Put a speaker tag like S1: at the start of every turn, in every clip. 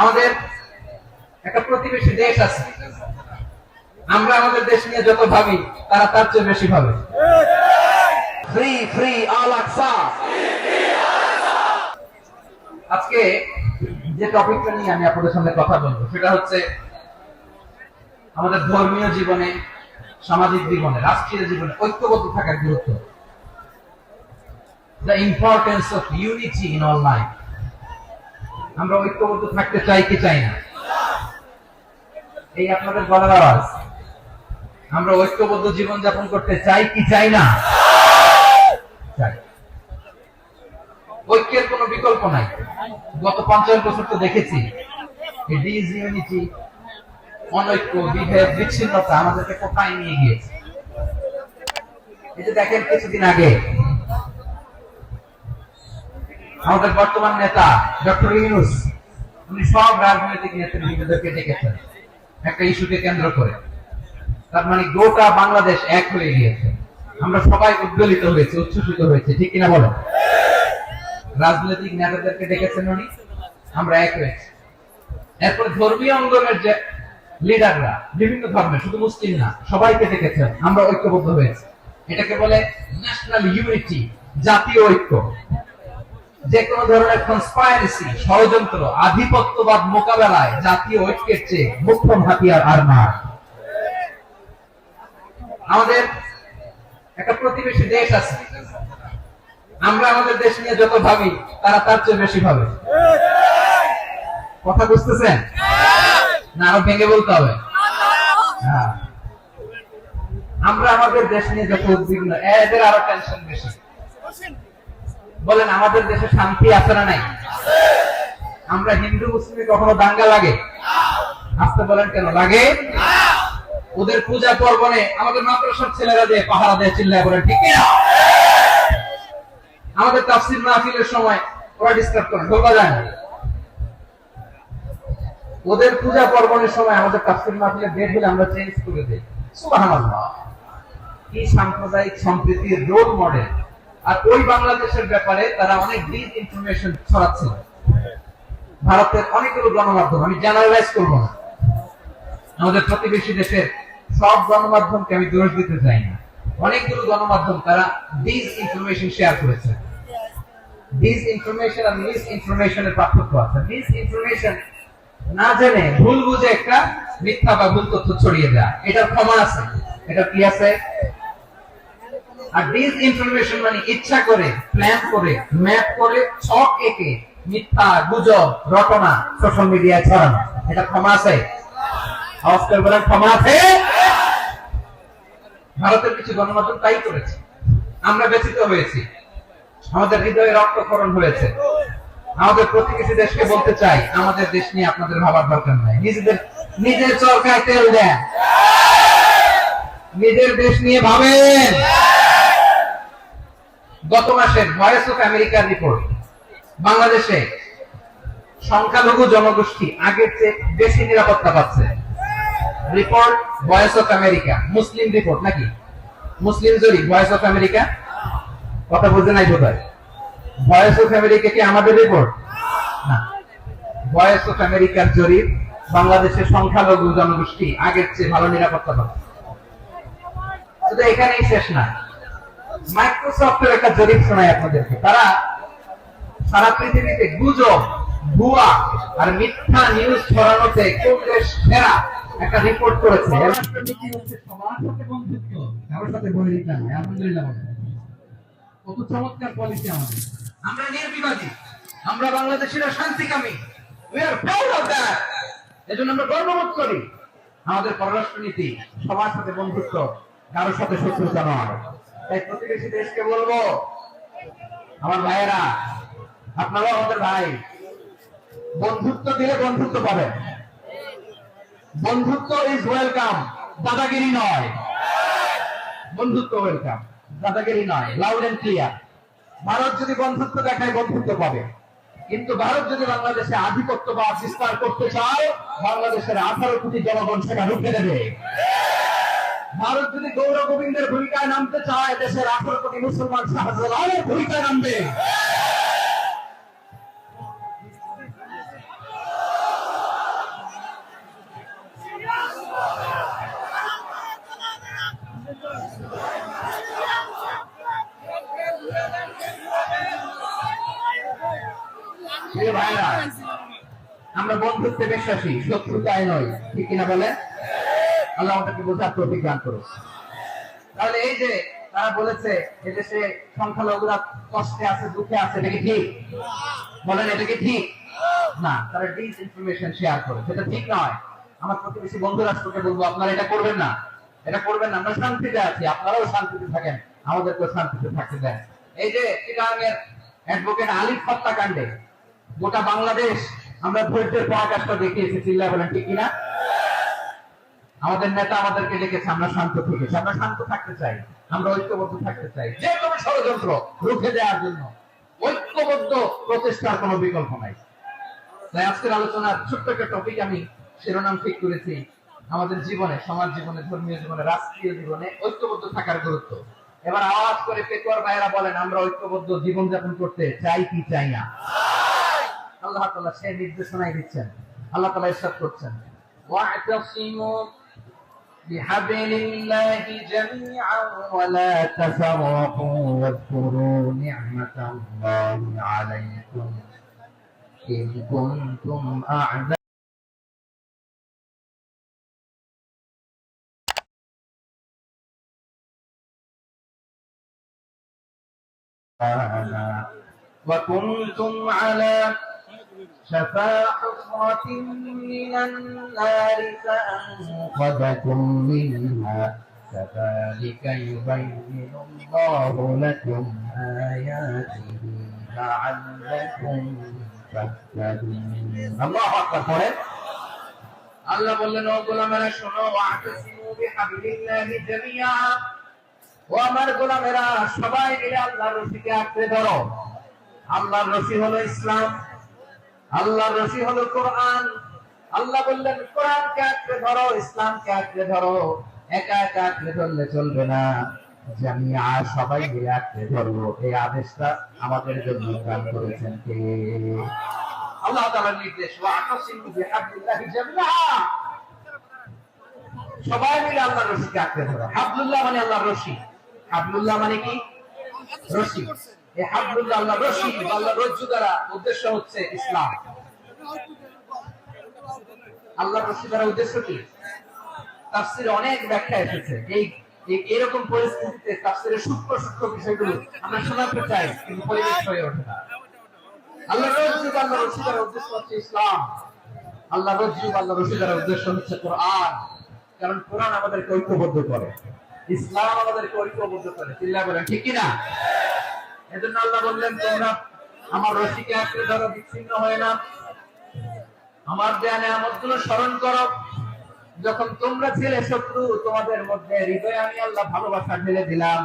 S1: আমাদের একটা প্রতিবেশী দেশ আছে, আমরা আমাদের দেশ নিয়ে যত ভাবি তারা তার চেয়ে বেশি ভাবে। ফ্রি ফ্রি আল আকসা। আজকে যে টপিকটা নিয়ে আমি আপনাদের সামনে কথা বলবো সেটা হচ্ছে আমাদের ধর্মীয় জীবনে, সামাজিক জীবনে, রাষ্ট্রীয় জীবনে ঐক্যবদ্ধ থাকার গুরুত্ব। The importance of unity in all life. আমরা ঐক্যবদ্ধ থাকতে চাই কি চাই না? এই আপনাদের গলার আওয়াজ। আমরা ঐক্যবদ্ধ জীবন যাপন করতে চাই কি চাই না? চাই। ঐক্যের কোনো বিকল্প নাই। গত 50 বছর তো দেখেছি এই ডিসইউনিটি, অনৈক্য, বিভেদ, বিচ্ছিন্নতা আমাদেরকে কোথায় নিয়ে গিয়েছে। এই যে দেখেন কিছুদিন আগে আমাদের বর্তমান নেতা ডক্টর ইউনূস, উনি সব রাজনৈতিক নেতৃবৃন্দদেরকে ডেকেছেন একটা ইস্যুকে কেন্দ্র করে। তার মানে গোটা বাংলাদেশ এক হয়ে গিয়েছে। আমরা সবাই উদ্বেলিত হয়েছে, উচ্ছ্বসিত হয়েছে, ঠিক কিনা বলেন? রাজনৈতিক নেতাদেরকে ডেকেছেন উনি, আমরা এক হয়েছি। এরপর ধর্মীয় অঙ্গনের যে লিডাররা, বিভিন্ন ধর্মের, শুধু মুসলিম না, সবাইকে ডেকেছেন, আমরা ঐক্যবদ্ধ হয়েছি। এটাকে বলে ন্যাশনাল ইউনিটি, জাতীয় ঐক্য। যে কোনো ধরনের কনস্পাইরেসি, ষড়যন্ত্র, আধিপত্যবাদ মোকাবেলায় জাতীয় ঐক্যের চেয়ে মুখ্যম হাতিয়ার আর না। আমাদের একটা প্রতিবেশী দেশ আছে, আমরা আমাদের দেশ নিয়ে যত ভাবি তারা তার চেয়ে বেশি ভাবে। কথা বুঝতেছেন না? আরো ভেঙে বলতে হবে। হ্যাঁ, আমরা আমাদের দেশ নিয়ে যত উদ্বিগ্ন, এদের আরো টেনশন বেশি। বলেন আমাদের দেশে শান্তি আছে না নাই? আমরা হিন্দু মুসলিমে কখনো দাঙ্গা লাগে? আসতে বলেন কেন লাগে? ওদের পূজা পার্বণে আমাদের মাদ্রাসার ছেলেরা দিয়ে পাহারা দিয়ে চিল্লায় বলেন, ঠিক কিনা? আমাদের তাফসীর মাহফিলের সময় ওরা ডিস্টার্ব করে, বলবা যায় না। ওদের পূজা পার্বণের সময় আমাদের তাফসীর মাহফিলের ডেট হলে আমরা চেঞ্জ করে দেই। সুবহানাল্লাহ, কি সাম্প্রদায়িক সম্প্রীতির রোল মডেল। আর ওই বাংলাদেশের ব্যাপারে তারা অনেক ডিস ইনফরমেশন ছড়াচ্ছে। ভারতের অনেকগুলো গণমাধ্যম, আমি জেনারেলাইজ করব না, আমাদের প্রতিবেশী দেশের সব গণমাধ্যমকে আমি দোষ দিতে চাই না, অনেকগুলো গণমাধ্যম তারা ডিস ইনফরমেশন শেয়ার করেছে। ডিস ইনফরমেশন আর মিস ইনফরমেশনের পার্থক্য আছে। মিস ইনফরমেশন না জেনে ভুল বুঝে একটা মিথ্যা বা ভুল তথ্য ছড়িয়ে দেয়, এটার ক্ষমা আছে, এটা কি আছে। আর ডিস ইনফরমেশন মানে ইচ্ছা করে, প্ল্যান করে, ম্যাপ করে, ছক এঁকে মিথ্যা, গুজব, রটনা সোশ্যাল মিডিয়ায় ছড়ানো, এটা ক্ষমা আছে? আওয়াজ করে বলেন ক্ষমা আছে? ভারতের কিছু গণমাধ্যম তাই করেছে, আমরা ব্যথিত হয়েছি, আমাদের হৃদয়ে রক্তক্ষরণ হয়েছে। আমাদের প্রতিবেশী দেশকে বলতে চাই, আমাদের দেশ নিয়ে আপনাদের ভাবার দরকার নাই। নিজের চরকায় তেল দেন, নিজের দেশ নিয়ে ভাবেন। গত মাসের ভয়েস অফ আমেরিকার রিপোর্ট, বাংলাদেশে সংখ্যালঘু জনগোষ্ঠী আগের চেয়ে বেশি নিরাপত্তা পাচ্ছে। Report voice of America, Muslim report নাকি? মুসলিম জরিপ, ভয়েস অফ আমেরিকা। কথা বুঝে নাই বোধহয়। ভয়েস অফ আমেরিকা কি আমাদের রিপোর্ট না? ভয়েস অফ আমেরিকার জরিপ, বাংলাদেশের সংখ্যালঘু জনগোষ্ঠী আগের চেয়ে ভালো নিরাপত্তা পাচ্ছে। শুধু এখানেই শেষ না, মাইক্রোসফটের একটা জরিপ শোনায় আপনাদেরকে। তারা সারা পৃথিবীতে গুজব, ভুয়া আর মিথ্যা নিউজ ছড়ানোতে কোন দেশ সেরা একটা রিপোর্ট করেছে। সবার সাথে বন্ধুত্ব, কারোর সাথে বৈরিতা নয়। আলহামদুলিল্লাহ, কত চমৎকার পলিসি আমাদের। আমরা নির্বিবাদী, আমরা বাংলাদেশিরা শান্তিকামী। We are proud of that. এজন্য আমরা গর্ববোধ করি। আমাদের পররাষ্ট্র নীতি সবার সাথে বন্ধুত্ব, কারোর সাথে শত্রুতা নয়। তাই প্রতিবেশী দেশকে বলবো, আমার ভাইয়েরা, আপনারাও আমাদের ভাই, বন্ধুত্ব দিলে বন্ধুত্ব পাবেন। বন্ধুত্ব ইজ ওয়েলকাম, দাদাগিরি নয়। বন্ধুত্ব ওয়েলকাম, দাদাগিরি নয়। Loud and clear. ভারত যদি বন্ধুত্ব দেখায়, বন্ধুত্ব পাবে। কিন্তু ভারত যদি বাংলাদেশে আধিপত্যবাদ বিস্তার করতে চায়, বাংলাদেশের 18 কোটি জনগণ সেটা রুখে দেবে। ভারত যদি গৌর গোবিন্দের ভূমিকায় নামতে চায়, দেশের 18 কোটি মুসলমান শাহজালালের ভূমিকায় নামবে। আমরা বন্ধুত্বে বিশ্বাসী, শত্রুতায় নয়, ঠিক কিনা বলে? আল্লাহ আমাদেরকে বোঝার তৌফিক দান করুন। তাহলে এই যে তারা বলেছে এদেশে সংখ্যালঘুরা কষ্টে আছে, দুঃখে আছে, এটা কি ঠিক? বলেন এটা কি ঠিক? না, তারা ডিস ইনফরমেশন শেয়ার করে, সেটা ঠিক নয়। আমার প্রতিবেশী বন্ধু রাষ্ট্রকে বলবো আপনারা এটা করবেন না, এটা করবেন না। আমরা শান্তিতে আছি, আপনারাও শান্তিতে থাকেন, আমাদেরকেও শান্তিতে থাকতে দেন। এই যে চিটাগাংয়ের অ্যাডভোকেট আলিফ হত্যাকাণ্ডে গোটা বাংলাদেশ আমরা ধৈর্যের পরাকাষ্ঠা দেখিয়েছি, চিল্লায় বলেন ঠিক কিনা? আমাদের নেতা আমাদেরকে ডেকেছে, আমরা শান্ত থেকেছি, আমরা শান্ত থাকতে চাই, আমরা ঐক্যবদ্ধ থাকতে চাই। যে কোনো ষড়যন্ত্র রুখে দেওয়ার জন্য ঐক্যবদ্ধ প্রচেষ্টার কোনো বিকল্প নাই। তাই আজকের আলোচনার ছোট্ট একটা টপিক আমি শিরোনাম ঠিক করেছি, আমাদের জীবনে, সমাজ জীবনে, ধর্মীয় জীবনে, রাষ্ট্রীয় জীবনে ঐক্যবদ্ধ থাকার গুরুত্ব। এবার আওয়াজ করে পেটোয়ার ভাইয়েরা বলেন, আমরা ঐক্যবদ্ধ জীবনযাপন করতে চাই কি চাই না? আল্লাহ তাআলা সেই নির্দেশনাই দিচ্ছেন। আল্লাহ তাআলা ইরশাদ করছেন, ওয়া'তাসিমু বিহাবলিল্লাহি জামিআন ওয়া লা তাফাররাকু ওয়াযকুরু নি'মাতাল্লাহি আলাইকুম ইন কুনতুম আ'দা وكنتم على شفا حفرة من النار فأنقذكم منها كذلك يبين الله لكم آياته لعلكم تهتدون الله أكبر আল্লাহ বললেন, ও গোলামেরা শোনো, ওয়া'তাসিমু বিহাবলিল্লাহি জামিআ, ও আমার গোলামেরা সবাই মিলে আল্লাহর রশিকে আঁকড়ে ধরো। আল্লাহর রশি হলো ইসলাম, আল্লাহর রশি হলো কোরআন। আল্লাহ বললেন কোরআনকে আঁকড়ে ধরো, ইসলামকে আঁকড়ে ধরো। একা একা আঁকড়ে ধরলে চলবে না, জামিআ সবাই মিলে আঁকড়ে ধরবো। এই আদেশটা আমাদের জন্য দান করেছেন কে? আল্লাহ তাআলার নির্দেশ, ওয়া'তাসিমু বিহাবলিল্লাহি জামিআ, সবাই মিলে আল্লাহর রশিকে আঁকড়ে ধরো। হাবলুল্লাহ মানে আল্লাহর রশি। হাবলুল্লাহ মানে কি? রশি। এই হাবলুল্লাহ আল্লাহর রশি, আল্লাহর রজ্জু দ্বারা উদ্দেশ্য হচ্ছে ইসলাম। আল্লাহর রশি দ্বারা উদ্দেশ্য কি? তাফসীরে অনেক ব্যাখ্যা এসেছে। এই এরকম পরিস্থিতিতে তাফসীরের সূক্ষ্ম সূক্ষ্ম বিষয়গুলো আমরা শোনাতে চাই, কিন্তু পরিবেশ হয়ে ওঠে না। আল্লাহর রজ্জু, আল্লাহর রশি দ্বারা উদ্দেশ্য হচ্ছে ইসলাম। আল্লাহর রজ্জু, আল্লাহর রশি দ্বারা উদ্দেশ্য হচ্ছে কোরআন। কারণ কোরআন আমাদেরকে ঐক্যবদ্ধ করে, ইসলাম আমাদেরকে ঐক্যবদ্ধ করে, চিল্লায় বলেন ঠিক কিনা? এজন্য আল্লাহ বললেন, তোমরা আমার রশিকে আঁকড়ে ধরো, বিচ্ছিন্ন হয় না। আমার দেয়া নিয়ামতগুলো স্মরণ করো। যখন তোমরা ছিলে শত্রু, তোমাদের মধ্যে হৃদয়ে আমি আল্লাহ ভালোবাসা ঢেলে দিলাম,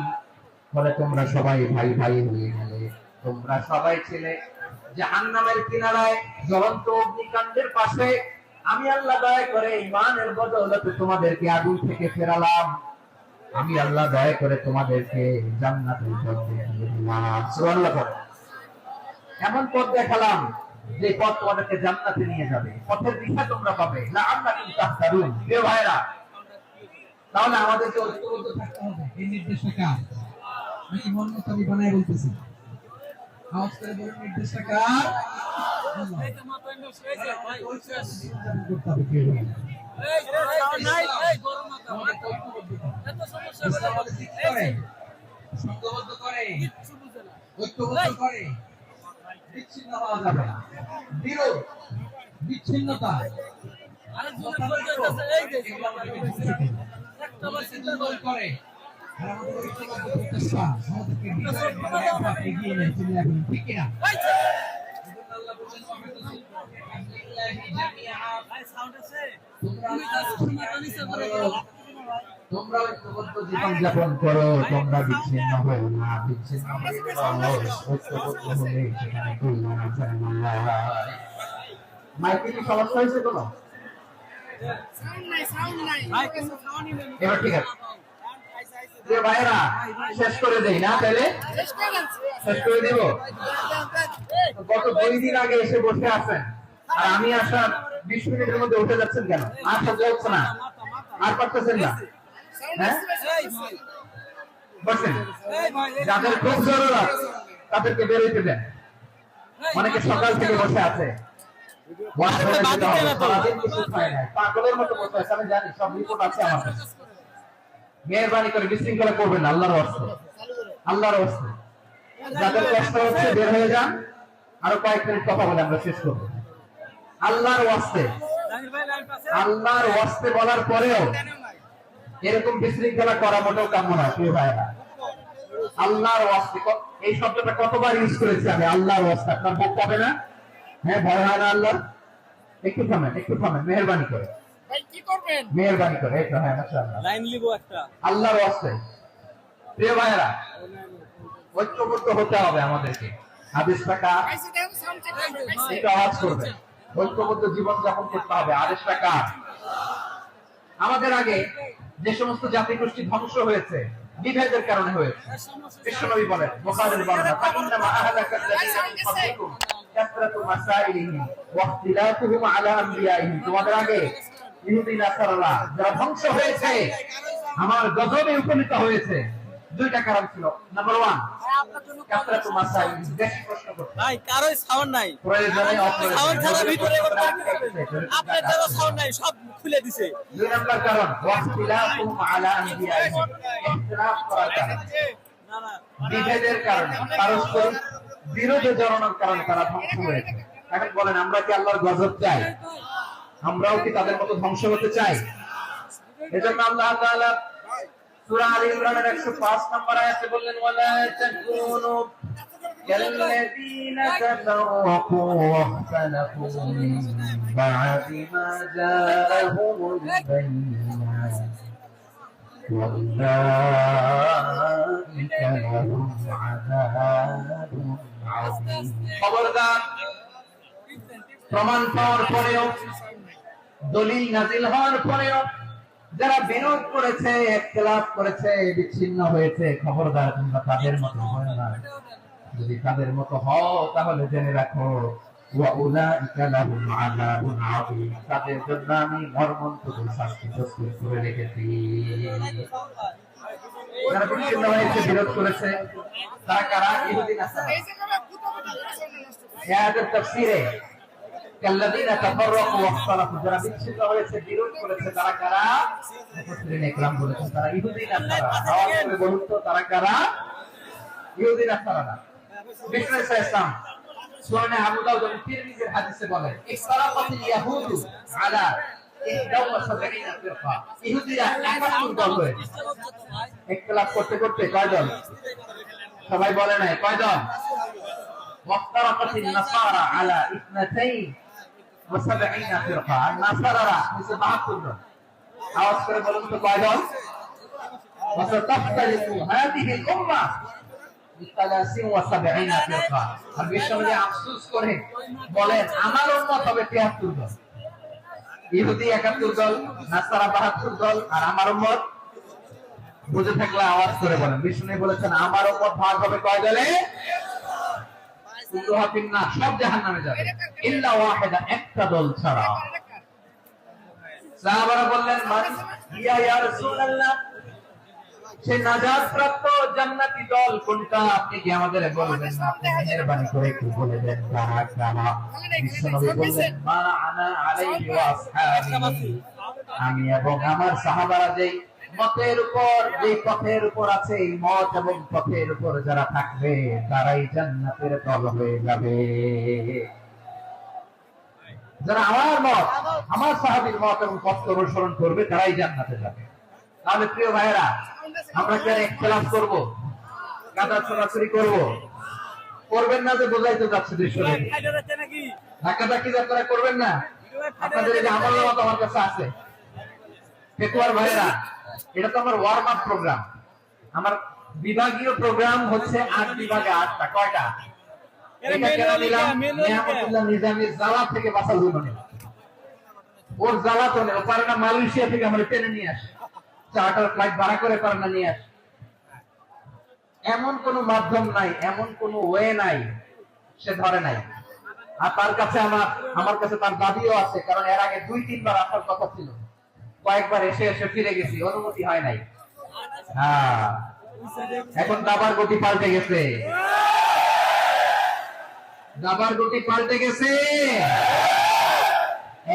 S1: ফলে তোমরা সবাই ভাই ভাই হয়ে গেলে। তোমরা সবাই ছিলে জাহান্নামের কিনারায়, জ্বলন্ত অগ্নিকাণ্ডের পাশে। আমি আল্লাহ দয়া করে ঈমানের বদৌলতে তোমাদেরকে আগুন থেকে ফেরালাম। আমি আল্লাহ দয়া করে তোমাদেরকে জান্নাতের পথ দেখিয়ে দিলাম। সুবহানাল্লাহ। এমন পথ দেখালাম যে পথ তোমাদেরকে জান্নাতে নিয়ে যাবে, পথের দিশা তোমরা পাবে। লাআল্লাকুম তাহতাদুন। প্রিয় ভাইরা, তাহলে আমাদেরকে ঐক্যবদ্ধ থাকতে হবে। এই নির্দেশটা কার? আমি মোহাম্মদ আলী বানায় বলতেছি, আওয়াজ করে বলুন, নির্দেশটা কার? এই তো মাথায় নষ্ট হয়েছে ভাই, করতে হবে কি হবে? এই নাই, এই গরম মাথা এত সমস্যা বলে এই সংঘবদ্ধ করে, কিচ্ছু বুঝে না, ঐক্যবদ্ধ করে, বিচ্ছিন্ন হওয়া যাবে না। বিরোধ, বিচ্ছিন্নতা, আরেকজনের পরিচয় আছে। এই যে একটা বার চিন্তা করে আর আমাদের ঐক্যবদ্ধ প্রচেষ্টা আমাদেরকে এগিয়ে নিয়ে চলে যাবে, ঠিক কিনা? আল্লাহ বলেন, তোমরা ঐক্যবদ্ধ জীবন যাপন করো, তোমরা বিচ্ছিন্ন হও না। বিচ্ছিন্ন ঐক্যবদ্ধ হলে সেখানে কল্যাণ আছে। মাইকে কি সমস্যা হয়েছে কোনো? এবার ঠিক আছে ভাইরা, শেষ করে দেই না? তাহলে শেষ করে দিব। গত 2 দিন আগে এসে বসে আছেন, আর আমি আসার 20 মিনিটের মধ্যে উঠে যাচ্ছেন কেন? আর সহ্য হচ্ছে না, আর পারতেছেন না? হ্যাঁ, বসেন। যাদের খুব জরুরত তাদেরকে বেরোইতে দেন। অনেকে সকাল থেকে বসে আছে, পাগলের মতো বসে আছে, আমি জানি সব রিপোর্ট আছে আমার কাছে। মেহরবানি করে বিশৃঙ্খলা করবেন না, আল্লাহর ওয়াস্তে, আল্লাহর ওয়াস্তে। যাদের কষ্ট হচ্ছে বের হয়ে যান, আরো কয়েক মিনিট কথা বলে আমরা শেষ করবো। আল্লাহর ওয়াস্তে, আল্লাহর ওয়াস্তে বলার পরেও এরকম বিশৃঙ্খলা করা মোটেও কাম্য না, প্রিয় ভাইরা। আল্লাহর ওয়াস্তে, এই শব্দটা কতবার ইউজ করেছি আমি, আল্লাহর ওয়াস্তে। আপনার বুক পাবে না? হ্যাঁ, ভয় হয় না আল্লাহ? একটু থামেন, একটু থামেন, মেহরবানি করে, মেহরবানি করে। এই তো, হ্যাঁ, মাশাআল্লাহ, লাইন লিবো একটা। আল্লাহর ওয়াস্তে প্রিয় ভাইরা, ঐক্যবদ্ধ হতে হবে আমাদেরকে। হাদিসটা কার? একটু আওয়াজ করবে। ঐক্যবদ্ধ জীবন যাপন করতে হবে। আদেশটা কার? আমাদের আগে যে সমস্ত জাতিগোষ্ঠী ধ্বংস হয়েছে বিভেদের কারণে হয়েছে। বিশ্বনবী বলেন, বুখারীর বর্ণনা, ফাইন্নামা আহলাকাল্লাযীনা মিন ক্বাবলিকুম কাসরাতু মাসাইলিহিম ওয়া ইখতিলাফুহুম আলা আমবিয়াইহিম। তোমাদের আগে ইহুদি নাসারারা যারা ধ্বংস হয়েছে, আমার গজবে উপনীত হয়েছে, দুইটা কারণ ছিল। নাম্বার 1, কাসরাতু মাসাইলিহিম, বেশি প্রশ্ন করতে। ভাই কারোই সাউন্ড নাই, প্রয়োজনে অপ্রয়োজনে সাউন্ড ছাড়া ভিতরে আপনার যারা সাউন্ড নাই সব খুলে দিছে। 2 নাম্বার কারণ, ওয়া ইখতিলাফুহুম আলা আমবিয়াইহিম, ইখতিলাফ করার কারণে, বিভেদের কারণে, পারস্পরিক বিরোধে জড়ানোর কারণে তারা ধ্বংস হয়েছে। এখন বলেন, আমরা কি আল্লাহর গজব চাই? আমরাও কি তাদের মতো ধ্বংস হতে চাই? এজন্য আল্লাহ তাআলা সূরা আলে ইমরানের 105 নম্বর আয়াতে বললেন, ওয়ালা তাকুনু কাল্লাযীনা তাফাররাকু ওয়াখতালাফু মিন বা'দি মা জাআহুমুল বায়িনাত ওয়াউলাইকা লাহুম আযাবুন আযীম। খবরদার, প্রমাণ পাওয়ার পরেও, দলিল নাজিল হওয়ার পরেও যারা বিরোধ করেছে, ইখতিলাফ করেছে, বিচ্ছিন্ন হয়েছে, খবরদার তোমরা তাদের মতো হয় না। যদি তাদের মতো হও তাহলে জেনে রাখো, ওয়াউলাইকা লাহুম আযাবুন আযীম, তাদের জন্য আমি মর্মন্তুদ শাস্তি প্রস্তুত করে রেখেছি। যারা বিচ্ছিন্ন হয়েছে, বিরোধ করেছে, তারা কারা? ইহুদি নাসারা। আয়াতের তাফসীরে কাল্লাযীনা তাফাররাকু ওয়াখতালাফু, যারা বিচ্ছিন্ন হয়েছে, বিরোধ করেছে, তারা কারা? মুফাসসিরিন ইকরাম বলেছেন তারা ইহুদি নাসারা। আওয়াজ করে বলুন তো, তারা কারা? ইহুদি নাসারা। বিষ্ণু ইসলাম সুনানে আবু দাউদ এবং তিরমিজির হাদিসে বলেন, ইখতালাফাতিল ইয়াহুদু আলা 71 ফিরকা, ইহুদিরা 71 দল হয়েছে। ইখতিলাফ করতে করতে কয় দল? সবাই বলে নাই, কয় দল? ওয়াক্তারাকাতিন নাসারা আলা 72 ফিরকা, নাসারারা হচ্ছে 72 দল। আওয়াজ করে বলুন তো, কয় দল? ওয়াসাতাফতারিকু হাদিহিল উম্মাহ 73 ফিরকা। আর বিশ্বনবী আফসোস করে বলেন, আমার উম্মত হবে 73 দল। ইহুদি 71 দল, নাসারা 72 দল, আর আমার উম্মত, বুঝে থাকলে আওয়াজ করে বলেন। বিষ্ণু বলেছেন, আমার উম্মত ভাগ হবে কয় দলে? কুল্লুহা ফিন্নার, সব জাহান্নামে যাবে, ইল্লা ওয়াহিদা, একটা দল ছাড়া। সাহাবারা বললেন, মান হিয়া ইয়া রাসূলুল্লাহ, সে নাজাত প্রাপ্ত জান্নাতি দল কোনটা? আপনি কি আমাদের বলবেন না? আপনি মেহেরবানি করে একটু বলে দেন কারা কারা। বিশ্বনবী বললেন, মা আনা আলাইহি ওয়া আসহাবি, আমি এবং আমার সাহাবারা যেই মতের উপর, যেই পথের উপর আছে, এই মত এবং পথের উপর যারা থাকবে তারাই জান্নাতের দল হয়ে যাবে। যারা আমার মত, আমার সাহাবীর মত এবং পথ অনুসরণ করবে তারাই জান্নাতে যাবে। তাহলে প্রিয় ভাইয়েরা, আমরা কি ইখতিলাফ করব? গাদা ছড়াছড়ি করব? করবেন না, যে বোঝাই তো যাচ্ছে দৃশ্য দেখে। ধাক্কাধাক্কি যাত্রা করবেন না। আপনাদের এই যে আমলের মতো আমার কাছে আছে পেকুয়ার ভাইয়েরা, এটা তো আমার ওয়ার্ম আপ প্রোগ্রাম। আমার বিভাগীয় প্রোগ্রাম হচ্ছে 8 বিভাগে 8টা। কয়টা? এটা কেন নিলাম? নিয়ামতুল্লাহ নিজামীর জ্বালা থেকে বাঁচার জন্য নিলাম। ওর জ্বালা তো নেই, ও পারে না মালয়েশিয়া থেকে আমরা টেনে নিয়ে আসি, চার্টার ফ্লাইট ভাড়া করে পারে না নিয়ে আসি। এমন কোন মাধ্যম নাই, এমন কোন ওয়ে নাই, সে ধরে নাই। আর তার কাছে আমার কাছে তার দাবিও আছে, কারণ এর আগে 2-3 বার আসার কথা ছিল, কয়েকবার এসে এসে ফিরে গেছি, অনুমতি হয় নাই। হ্যাঁ, এখন দাবার গতি পাল্টে গেছে, দাবার গতি পাল্টে গেছে।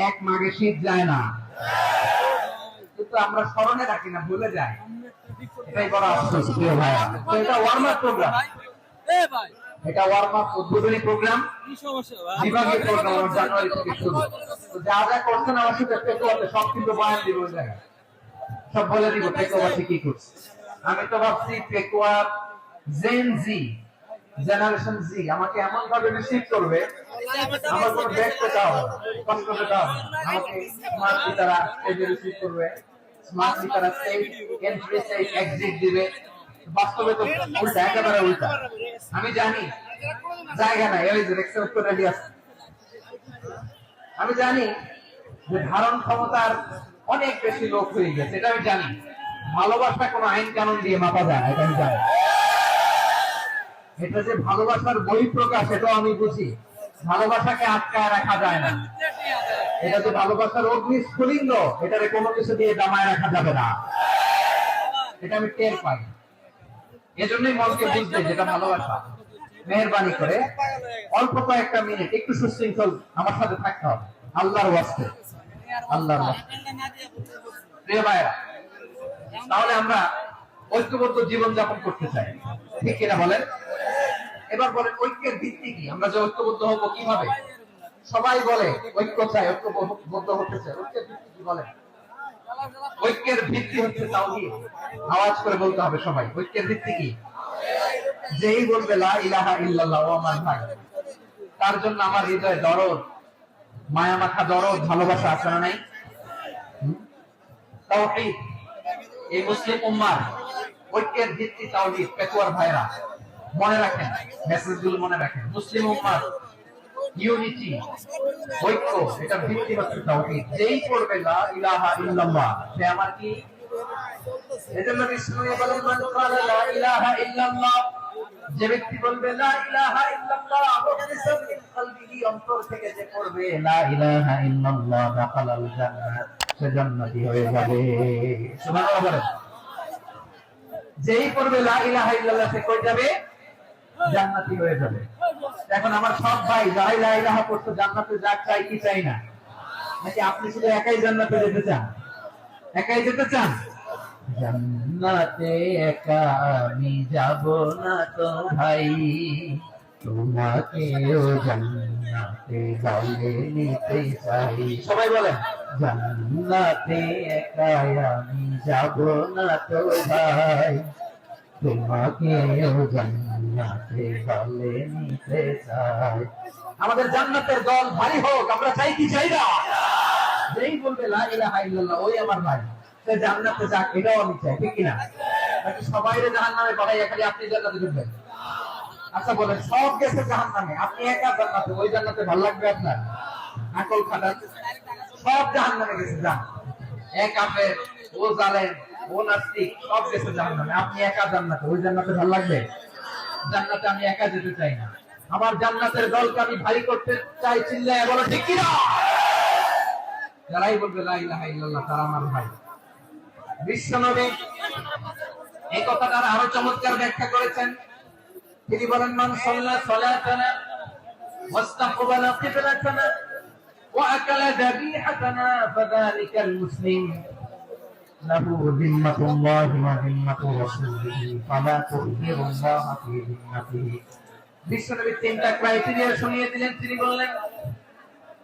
S1: এক মাঘে শীত যায় না, কিন্তু আমরা স্মরণে রাখি না, ভুলে যাই। এটাই বড় আফসোস প্রিয় ভাইয়া। তো এটা ওয়ার্ম আপ প্রোগ্রাম, এটা ওয়ার্ম আপ উদ্বোধনী প্রোগ্রাম, বিভাগীয় প্রোগ্রাম জানুয়ারি থেকে শুরু। তো যা যা করছেন আমার সাথে পেটোয়াতে সব কিন্তু বয়ান দিব ওই জায়গায়, সব বলে দিব পেটোয়াতে কি করছে। আমি তো ভাবছি পেটোয়া জেন জি, জেনারেশন জি আমাকে এমন ভাবে রিসিভ করবে, আমার কোনো ব্যাগ পেতে হবে না, কষ্ট পেতে হবে না। আমাকে স্মার্টলি তারা স্টেজে রিসিভ করবে, স্মার্টলি তারা স্টেজ এন্ট্রি স্টেজ এক্সিট দিবে। বাস্তবে তো উল্টা, একেবারে উল্টা। আমি জানি জায়গা নাই, ওই যে রেক্সেল করে রেডি আছে। আমি জানি যে ধারণ ক্ষমতার অনেক বেশি লোক হয়ে গেছে, এটা আমি জানি। ভালোবাসা কোনো আইন কানুন দিয়ে মাপা যায় না, এটা আমি জানি। এটা যে ভালোবাসার বহিঃপ্রকাশ, এটাও আমি বুঝি। ভালোবাসাকে আটকায় রাখা যায় না। এটা যে ভালোবাসার অগ্নিস্ফুলিঙ্গ, এটারে কোনো কিছু দিয়ে দামায় রাখা যাবে না, এটা আমি টের পাই। এজন্যই মনকে বুঝবে যেটা ভালোবাসা। মেহেরবানি করে অল্প কয়েকটা মিনিট একটু সুশৃঙ্খল আমার সাথে থাকতে হবে, আল্লাহর ওয়াস্তে, আল্লাহর ওয়াস্তে। প্রিয় ভাইরা, তাহলে আমরা ঐক্যবদ্ধ জীবন যাপন করতে চাই, ঠিক কিনা বলেন? এবার বলেন ঐক্যের ভিত্তি কি? আমরা যে ঐক্যবদ্ধ হব কিভাবে? সবাই বলে ঐক্য চাই, ঐক্যবদ্ধ হতে চাই। ঐক্যের ভিত্তি কি বলেন? ঐক্যের ভিত্তি হচ্ছে তাওহীদ। আওয়াজ করে বলতে হবে সবাই, ঐক্যের ভিত্তি কি? যেই বলবে লা ইলাহা ইল্লাল্লাহ, ও আমার ভাই, তার জন্য আমার হৃদয়ে দরদ, মায়া মাখা দরদ, ভালোবাসা আছে না নাই? তাওহীদ। এই মুসলিম উম্মার ঐক্যের ভিত্তি তাওহীদ। পেকুয়ার ভাইরা মনে রাখেন, মেসেজগুলো মনে রাখেন। মুসলিম উম্মার ইউনিটি, ঐক্য, এটা ভিত্তি হচ্ছে তাওহীদ। যেই পড়বে লা ইলাহা ইল্লাল্লাহ, সে আমার কি? এজন্য বিষ্ণু বলেন মান ক্বালা লা ইলাহা ইল্লাল্লাহ, যে ব্যক্তি বলবে লা ইলাহা ইল্লাল্লাহ, মুখলিসান মিন কলবিহি, অন্তর থেকে যে পড়বে লা ইলাহা ইল্লাল্লাহ, দাখালাল জান্নাত, সে জান্নাতি হয়ে যাবে। সুবহানাল্লাহ বলেন। যেই পড়বে লা ইলাহা ইল্লাল্লাহ, সে কই যাবে? জান্নাতি হয়ে যাবে। এখন আমার সব ভাই যারা লা ইলাহা পড়তে জান্নাতে যাক, চাই কি চাই না? নাকি আপনি শুধু একাই জান্নাতে যেতে চান? একাই যেতে চান? জান্নাতে একা আমি যাব না তো ভাই, তোমাকেও জান্নাতে দলে নিতে চাই। সবাই বলেন, জান্নাতে একা আমি যাব না তো ভাই, তোমাকেও জান্নাতে দলে নিতে চাই। আমাদের জান্নাতের দল ভারী হোক, আমরা চাই কি চাই না? যেই বলবে লা ইলাহা ইল্লাল্লাহ, ওই আমার ভাই, সে জান্নাতে যাক, এটাও আমি চাই, ঠিক কিনা? নাকি সবাই জাহান্নামে পাঠাইয়া খালি আপনি জান্নাতে ঢুকবেন? আচ্ছা বলেন, সব গেছে জাহান্নামে, আপনি একা জান্নাতে, ওই জান্নাতে ভালো লাগবে আপনার? আকল খাটান। সব জাহান্নামে গেছে, যান। এক আপের, ও জালেম, ও নাস্তিক, সব গেছে জাহান্নামে, আপনি একা জান্নাতে, ওই জান্নাতে ভালো লাগবে? জান্নাতে আমি একা যেতে চাই না, আমার জান্নাতের দলকে আমি ভারী করতে চাই। চিল্লায় বলো ঠিক কিনা? যারাই বলবে লা ইলাহা ইল্লাল্লাহ, তারা আমার ভাই। বিশ্বনবী এই কথাটা আরো চমৎকার ব্যাখ্যা করেছেন। তিনি বলেন, মান সাল্লা সালাতানা ওয়াস্তাকবালা কিবলাতানা ওয়া আকালা যাবিহাতানা ফাযালিকাল মুসলিম লাহু যিম্মাতুল্লাহি ওয়া যিম্মাতু রাসূলিহি ফালা তুযিরুল্লাহ ফি যিম্মাতিহি। বিশ্বনবী তিনটা ক্রাইটেরিয়া শুনিয়ে দিলেন। তিনি বললেন,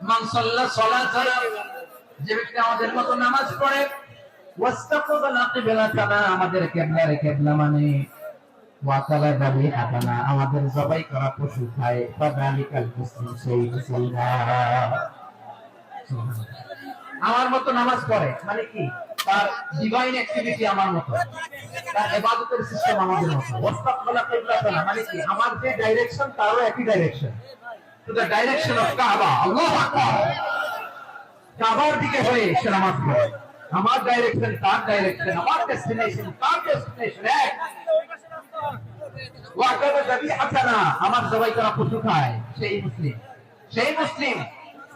S1: মান সাল্লা সালাতানা, যে ব্যক্তি আমাদের মতো নামাজ পড়ে, ওয়াস্তাকবালা কিবলাতানা, আমাদের কিবলার কিবলা মানে, ওয়াকালা যাবিহাতানা, আমাদের জবাই করা পশু খায়, ফাযালিকাল মুসলিম, সেই মুসলমান। আমার মতো নামাজ পড়ে মানে কি? তার ডিভাইন অ্যাক্টিভিটি আমার মতো, তার ইবাদতের সিস্টেম আমাদের মতো। ওয়াস্তাকবালা কিবলাতানা মানে কি? আমার যে ডাইরেকশন, তারও একই direction, to the direction of কাবা। আল্লাহু আকবার। কাবার দিকে হয়ে সে নামাজ পড়ে। আমার ডাইরেকশন, তার ডাইরেকশন, আমার ডেস্টিনেশন, তার ডেস্টিনেশন এক। ওয়াকালা যাবিহাতানা, আমার জবাই করা পশু খায়, সেই মুসলিম। সেই মুসলিম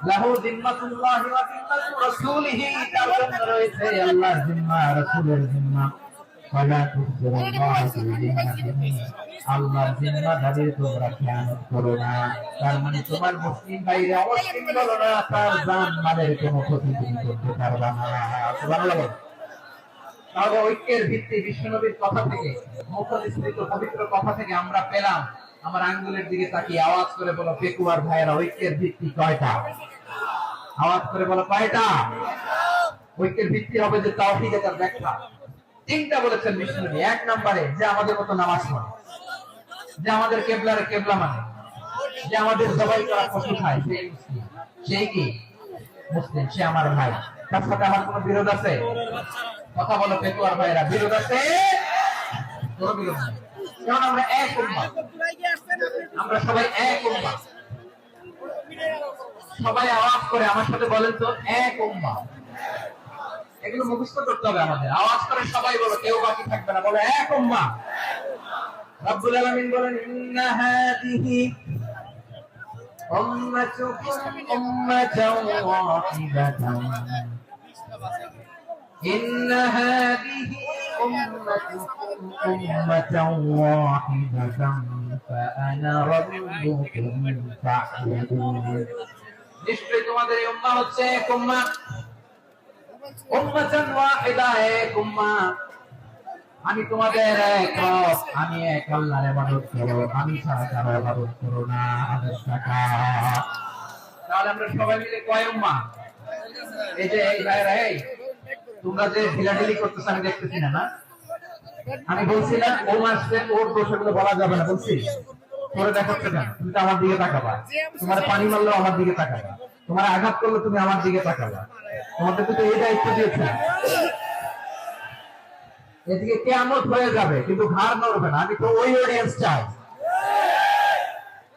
S1: লাহু যিম্মাতুল্লাহি ওয়া যিম্মাতু রাসূলিহি, তার জন্য রয়েছে আল্লাহর জিম্মা, রাসূলের জিম্মা। ওয়ালা তুযিরুল্লাহ বিনিয়াতিহি আল্লাহর জিম্মাদারি তোমরা খেয়ানত করো না। তার মানে তোমার মুসলিম ভাইরা অমুসলিম বলো না, তার জান মালের কোনো ক্ষতি তুমি করতে পারবা না। সুবহানাল্লাহ। তাহলে ঐক্যের ভিত্তি বিশ্বনবীর কথা থেকে, মুখনিসৃত পবিত্র কথা থেকে আমরা পেলাম। আমার আঙ্গুলের দিকে তাকিয়ে আওয়াজ করে বলো পেকুয়ার ভাইয়েরা, ঐক্যের ভিত্তি কয়টা? আওয়াজ করে বলো কয়টা? ঐক্যের ভিত্তি হবে যে তাওহীদ, এর ব্যাখ্যা তিনটা বলেছেন বিশ্বনবী। এক নম্বরে যে আমাদের মতো নামাজ পড়ে, যে আমাদের কেবলার কেবলা মানে, যে আমাদের জবাই করা পশু খায়, সেই মুসলিম। সেই কি মুসলিম? সে আমার ভাই। তার সাথে আমার কোনো বিরোধ আছে? কথা বলো পেকুয়ার ভাইয়েরা, বিরোধ আছে? কোনো বিরোধ নেই। কারণ আমরা এক উম্মাহ, আমরা সবাই এক উম্মাহ। সবাই আওয়াজ করে আমার সাথে বলেন তো, এক উম্মাহ। এগুলো মুখস্থ করতে হবে আমাদের। আওয়াজ করে সবাই বলো, কেউ বাকি থাকবে না, বলো এক উম্মাহ। রব্বুল আলামিন বলেন ইন্না হাদিহি উম্মাতুকুম উম্মাতাও ওয়াহিদাতান ইন্না হাদিহি উম্মাতুকুম উম্মাতাও ওয়াহিদাতান ফাআনা রাব্বুকুম ফা'বুদুন। নিশ্চয়ই তোমাদের এই উম্মাহ হচ্ছে এক উম্মাহ, উম্মাতান ওয়াহিদা, এক উম্মাহ। আমি তোমাদের এক রব, আমি এক আল্লাহর ইবাদত করো, আমি ছাড়া কারো ইবাদত করো না। আদেশ টাকা। তাহলে আমরা সবাই মিলে কয় উম্মাহ? এই যে এই ভাইরা, এই তোমরা যে ঢিলাঢিলি করতেছ আমি দেখতেছি না। আমি বলছি না ও মাসে ওর দোষগুলো বলা যাবে না, বলছি তোরে দেখাচ্ছে না। তুমি তো আমার দিকে তাকাবা, তোমার পানি মারলো আমার দিকে তাকাবা, তোমার আঘাত করলো তুমি আমার দিকে তাকাবা। তোমাদেরকে তো এই দায়িত্ব দিয়েছে। এদিকে কিয়ামত হয়ে যাবে কিন্তু ঘাড় নড়বে না। আমি তো ওই অডিয়েন্স চাই।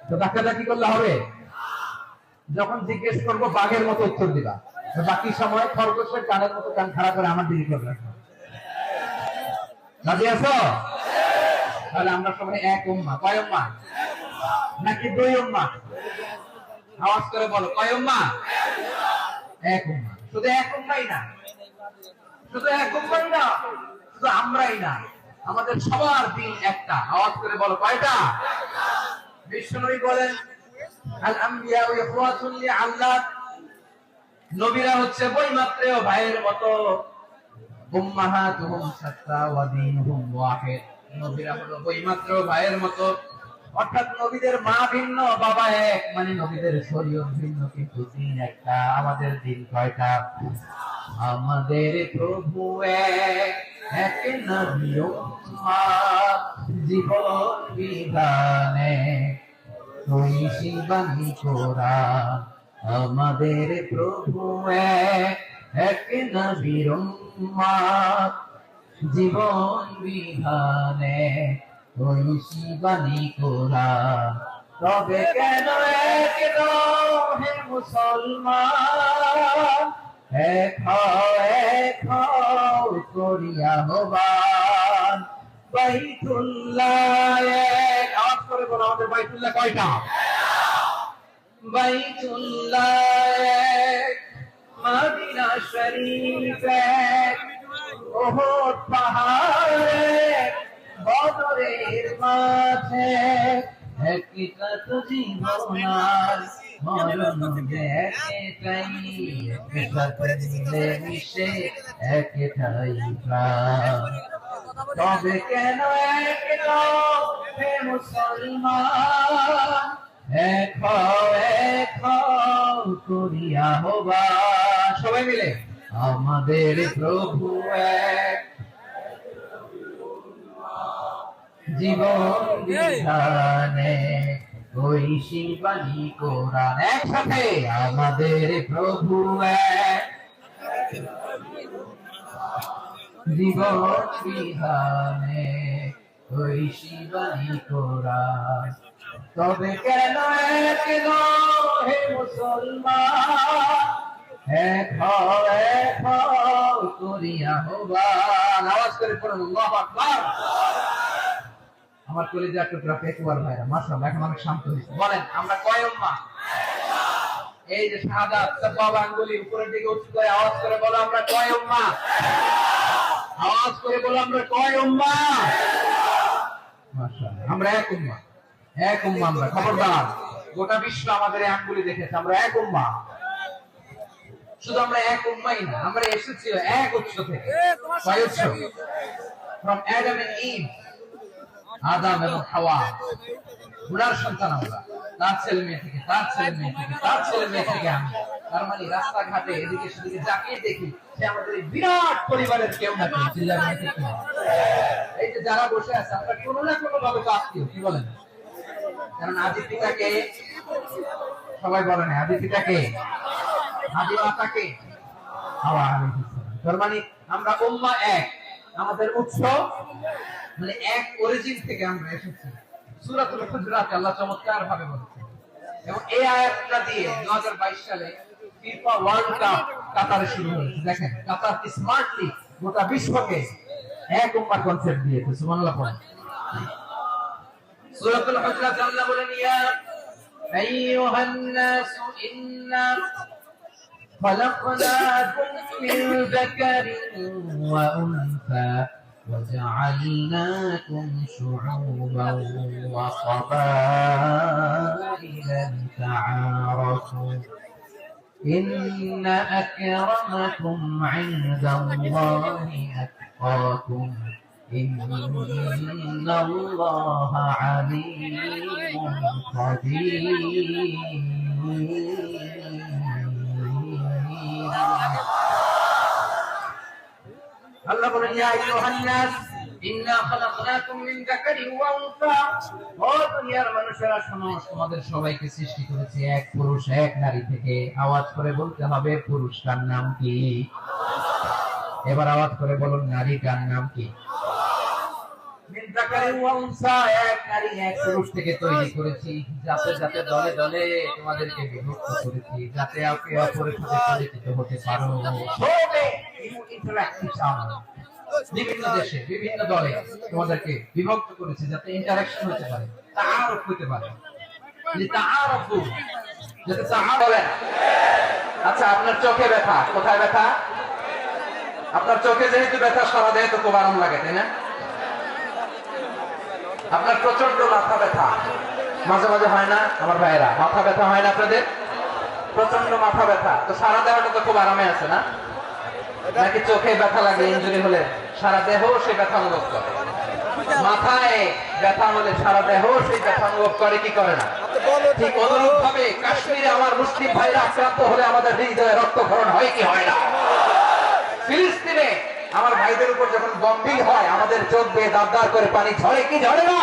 S1: তো ধাক্কাধাক্কি করলে হবে? যখন জিজ্ঞেস করবো বাঘের মতো উত্তর দিবা, বাকি সময় খরগোশের কানের মতো কান খাড়া করে আমার দিকে করবে। রাজি আছো? তাহলে আমরা সবাই এক উম্মাহ। কয় উম্মাহ? নাকি দুই উম্মাহ? আওয়াজ করে বলো কয় উম্মাহ? এক উম্মাহ। শুধু এক উম্মাহই না, শুধু এক উম্মাহই না, শুধু আমরাই না, আমাদের সবার দিন একটা। আওয়াজ করে বলো কয়টা? বিশ্বনবী বলেন আল আম্বিয়া ইখওয়াতুন লিআল্লাহ, নবীরা হচ্ছে বৈমাত্রেয় ভাইয়ের মতো। উম্মাহাতুহুম শাত্তা ওয়া দীনুহুম ওয়াহিদ, নবীরা হলো বৈমাত্রেয় ভাইয়ের মতো। অর্থাৎ নবীদের মা ভিন্ন, বাবা এক, মানে নবীদের শরীয়ত ভিন্ন কিন্তু দিন একটা। আমাদের দিন কয়টা? আমাদের প্রভু এক, এক নবী উম্মাহ, জীবন বিধানে ঐশী বাণী কোরআন। আমাদের প্রভু এক, এক নবী উম্মাহ, জীবন বিধানে ঐশী বাণী কোরআন। তবে কেন এক হে মুসলমান, এক হও করিয়া হবান। বাইতুল্লাহ এক। আওয়াজ করে বলো আমাদের বাইতুল্লাহ কয়টা? বাইতুল্লাহ এক, মদিনা শরীফ এক, ওহদ পাহাড় এক, বদরের মাঠে একটা তো জীবনার মরণ যে একটাই, একসাথে মিলে মিশে একটাই প্রাণ। তবে কেন এক হে মুসলমান, এক হও করিয়া হবান। সবাই মিলে আমাদের প্রভু এক, জীবন বিধানে ঐশী বাণী কোরআন। একসাথে আমাদের প্রভু এক, জীবন বিধানে ঐশী বাণী কোরআন। তবে কেন এক হে মুসলমান, এক হও করিয়া হবান। আওয়াজ করে পড়ুন আল্লাহু আকবার। আমার কলিজা টুকরা পেকুয়ার ভাইরা মাশাআল্লাহ এখন অনেক শান্ত হয়েছে। বলেন আমরা কয় উম্মাহ? এই যে শাহাদাত সাবাব আঙ্গুলি উপরের দিকে উঁচু করে আওয়াজ করে বলো আমরা কয় উম্মাহ? আওয়াজ করে বলো আমরা কয় উম্মাহ? মাশাআল্লাহ, আমরা এক উম্মাহ। এক উম্মাহ আমরা, খবরদার। গোটা বিশ্ব আমাদের এই আঙ্গুলি দেখেছে, আমরা এক উম্মাহ। শুধু আমরা এক উম্মাই না, আমরা এসেছি এক উৎস থেকে। কয় উৎস? from Adam and Eve, আদম এবং হাওয়া, উনার সন্তান আমরা। তার ছেলে মেয়ে থেকে, তার ছেলে মেয়ে থেকে, তার ছেলে মেয়ে থেকে আমি। তার মানে রাস্তাঘাটে এদিকে সেদিকে যাকে দেখি সে আমাদের এই বিরাট পরিবারের কেউ না কেউ। চিল্লাবেন ঠিক না? এই যে যারা বসে আছে আমরা কোনো না কোনো ভাবে তো আত্মীয়, কি বলেন? কারণ আদি পিতাকে সবাই বলে না, আদি পিতাকে, আদি মাতাকে হাওয়া আলাইহিস সালাম। তার মানে আমরা উম্মাহ এক, আমাদের উৎস মানে এক অরিজিন থেকে আমরা এসেছি। সূরাতুল হুজুরাত আল্লাহ চমৎকার ভাবে বলেছেন, এবং এই আয়াতটা দিয়ে 2022 সালে ফিফা ওয়ার্ল্ড কাপ কাতারে শুরু হয়েছে। দেখেন কাতার স্মার্টলি গোটা বিশ্বকে এক উম্মাহ কনসেপ্ট দিয়েছে। সুবহানাল্লাহ পড়েন। সূরাতুল হুজুরাত আল্লাহ বলেন, ইয়া আইয়ুহান নাস ইন্না خلقناكم من ذكر وأنثى وجعلناكم شعوبا وقبائل لتعارفوا إن أكرمكم عند الله أتقاكم إن الله عليم خبير। আল্লাহ বলেন, ইয়া আইয়ুহান নাস ইন্না খালাকনাকুম মিন যাকারিন ওয়া উনসা, ও দুনিয়ার মানুষেরা শোনো, তোমাদের সবাইকে সৃষ্টি করেছি এক পুরুষ এক নারী থেকে। আওয়াজ করে বলতে হবে পুরুষটার নাম কি? এবার আওয়াজ করে বলুন নারীটার নাম কি? মিন যাকারিন ওয়া উনসা, এক নারী এক পুরুষ থেকে তৈরি করেছি। যাতে যাতে দলে দলে তোমাদেরকে বিভক্ত করেছি, যাতে একে অপরের সাথে পরিচিত হতে পারো। বিভিন্ন দেশে বিভিন্ন দলে তোমাদেরকে বিভক্ত করেছে যাতে ইন্টারঅ্যাকশন হতে পারে, তাআরুফ হতে পারে। লিতাআরফু, যাতে তাআরুফ বলেন। আচ্ছা, আপনার চোখে ব্যথা, কোথায় ব্যথা? আপনার চোখে যেহেতু ব্যথা, সারা দেহে তো খুব আরাম লাগে, তাই না? আপনার প্রচন্ড মাথা ব্যথা মাঝে মাঝে হয় না আমার ভাইয়েরা? মাথা ব্যথা হয় না আপনাদের? প্রচন্ড মাথা ব্যথা, তো সারা দেহটা তো খুব আরামে আছে না? নাকি চোখে ব্যথা লাগে ইনজুরি হলে সারা দেহ সেই ব্যথা অনুভব করে? মাথায় ব্যথা হলে সারা দেহ সেই ব্যথা অনুভব করে কি করে না? ঠিক অনুরূপ ভাবে কাশ্মীরে আমার মুসলিম ভাইরা আক্রান্ত হলে আমাদের হৃদয়ে রক্তক্ষরণ হয় কি হয় না? ফিলিস্তিনে আমার ভাইদের উপর যখন বম্বিং হয় আমাদের চোখ বেয়ে দাবদার করে পানি ঝরে কি ঝরে না?